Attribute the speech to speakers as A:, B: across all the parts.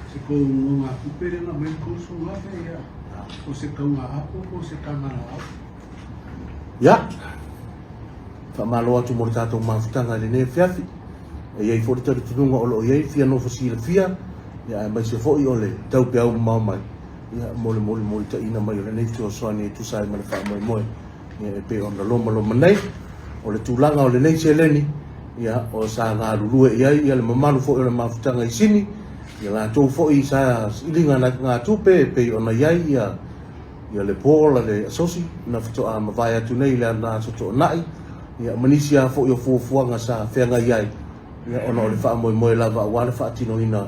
A: Se ko nga kupere na mai ko so wa ya. O se ka nga apo ko se ka mara apo.
B: Ya. Fa malo atu mo tato mafutanga le ne fiafi. E ia fo te tunga o ia fia no fosila fia. Ya mai se fo i ole tau pe au mai. Ya mole ta ina mai le nei to so ani tu sai mai fa mai. Ya pe on lo nei. O le tulanga o le nei se leni. Ya o sa nga lulu ia le mamalu fo le mafutanga i sini. Ya la to fo i sa ilinga na nga tupe pe ona ia le pola le asosi na fito a mavaya tu nei le na so nai ya manisia fo yo fuanga sa fenga iai ya ona le fa mo lava wala fa tino ina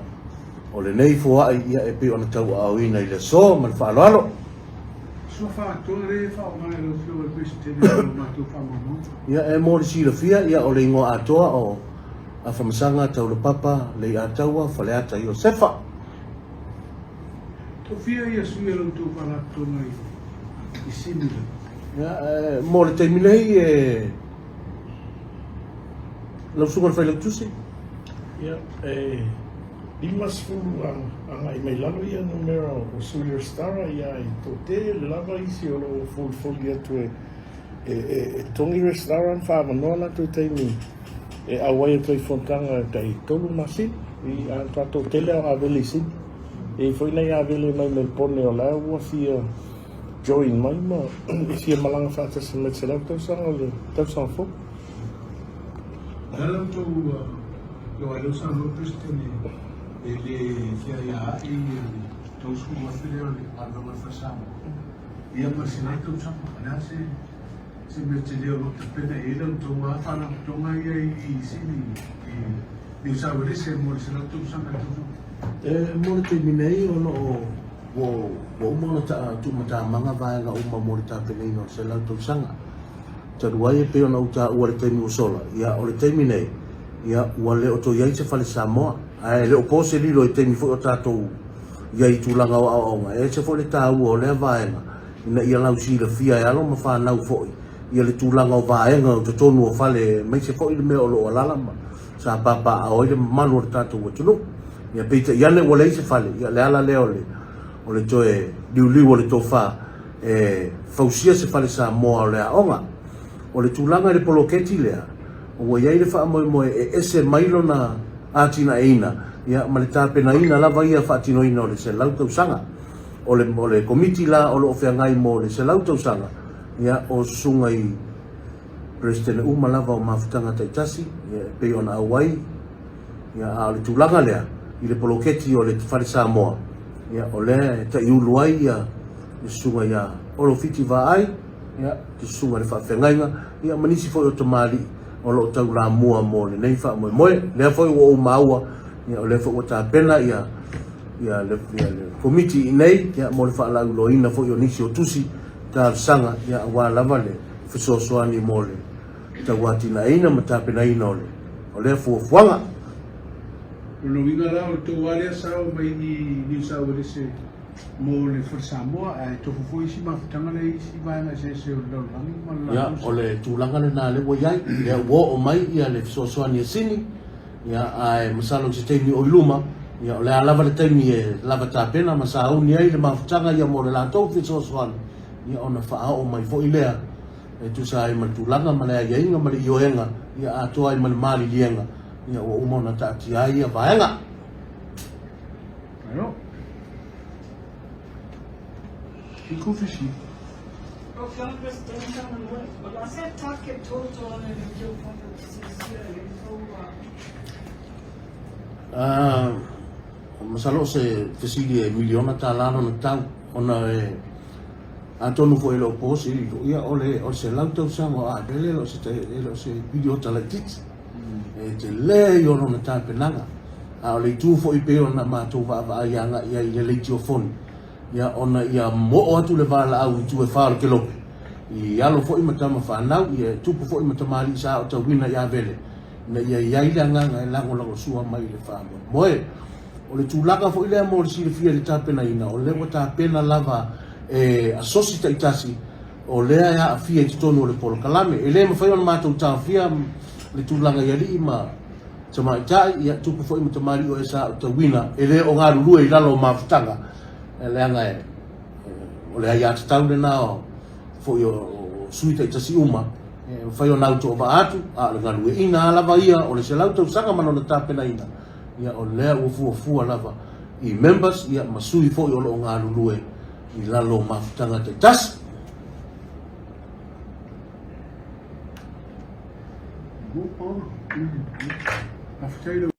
B: o le nei fo ai ia e pe ona tau a ina ile so man fa lo
A: so fa to le fa ma le fio e peste le ma to fa mo
B: ya e mo si le fia ya o le ngo atoa o a fa masanga tau le papa le ataua fa le ata yo sefa
A: to fia ia sui lo tu fa la to mai i sini
B: ya mo le terminei lo sugar fa le tusi
C: ya Dimas fulu ang ay may lalo yan numero o Sulir Stara ya ito te lava isi o lo full ya tu tongi restaurant fa manola tu taimi awai tu fontanga tai tolu masi i an trato tele a velisi e foi na ya vele mai me pone o la wa fia join mai ma isi malanga fa ta se met sela tu sa o le tu sa fo
A: dalam tu yo alo sa no peste ni ele fia ya i to su ma file o quando ma fa sa ia ma se nei tu sa na se me te leo lo te pena e lau tō ngā whana tō ngā ia i sini i sa wale se mo se lau tō sanga tō
B: mo le te minei ono o umona ta tu mata manga vai nga uma mo le ta pena ino se lau tō sanga ta ruai e pe ona uta ua le taimi usola ia o le taimi nei ia ua le o tō iai se fale Samoa ai le o pose lilo i taimi fo o tātou iai tūlanga o aonga e se fo le tā ua o le vaenga ina ia lau si le fia e alo ma whanau fo'i ia le tūlanga o vaenga o te tonu o fale mai se fo'i le mea o lo o lalama sa papa a oile manu o le tātou o tunu ia peita iane o le se fale ia le ala leo o le toe liu o le tofa fausia se fale sa moa o le aonga o le tūlanga le poloketi lea o iai le wha moe ese mailo na atina eina ia ma le tāpena ina lava ia wha atino ina o le se lautau sanga o le komiti la o lo ofeangai mo le se lautau sanga ia o sungai President Umalava o mafutanga taitasi ia pe ona awai ia a le tūlanga lea i le poloketi o le whare Samoa ia o le ta iuluai ia le sunga ia o lo fiti vai ia te sunga le whaafengainga ia manisi foi o tamari o lo tau la mua mo le nei wha moe lea foi o maua ia o le foi o ta pena ia le komiti nei ia mo le wha lau loina foi o nisi o tusi ta sanga ia wa lava le fisosoani mo le ta watina ina mata pena ina o le fuanga
A: lo vinga la o to wale sa o mai ni sa o le se mo le for Samoa ai to fu isi ma tanga le isi vai na se o lo langi
B: ya o le tulanga le na le wo yai ia wo o mai ia le fisosoani sini ia ai masalo se temi o luma ia o le lava le temi e lava ta pena ma sa uni ai le mafutanga ia mo le la to fisosoani ia ona fa o mai fo ilea e tu sai ma tulanga ma le ia inga ma le ioenga ia atoa i ma le mali lienga ia o umona ta ti ai ia vaenga
A: ayo iko fishi
D: o kan presidenta no la se attacca tutto nel video quando
B: masalo se fesili e miliona ta lano na tau ona e Antonio foi lo posi ia ole o se lauto sango a bele lo se video talatit e te le yo no ta penanga a ole tu foi pe ona ma tu va ia nga ia le telefon ia ona ia mo atu le vala au tu e far ke lo i alo foi mata ma fa nau ia tu foi mata mali sa o tau wina ia bele na ia ia nga la ngo sua mai le fa moe ole tu laka foi le mo si le fia le ta pena ina ole mo ta pena lava a sosita itasi o lea ya fia i tonu le polo kalame e le mawhai ona mātou tā fia le tūlanga i ali ma Tama tai ia tupu foi mo tamari o esa te wina ele o nga lulu e lalo mafutanga ele anga o le ia tau le na foi o suita i tasi uma fai o nauto o baatu a le ngalu e ina lava ia o le selau tau sanga mano na tapena ina ia o lea ua lava i members ia masui foi o lo nga lulu e i lalo mafutanga te tas
A: After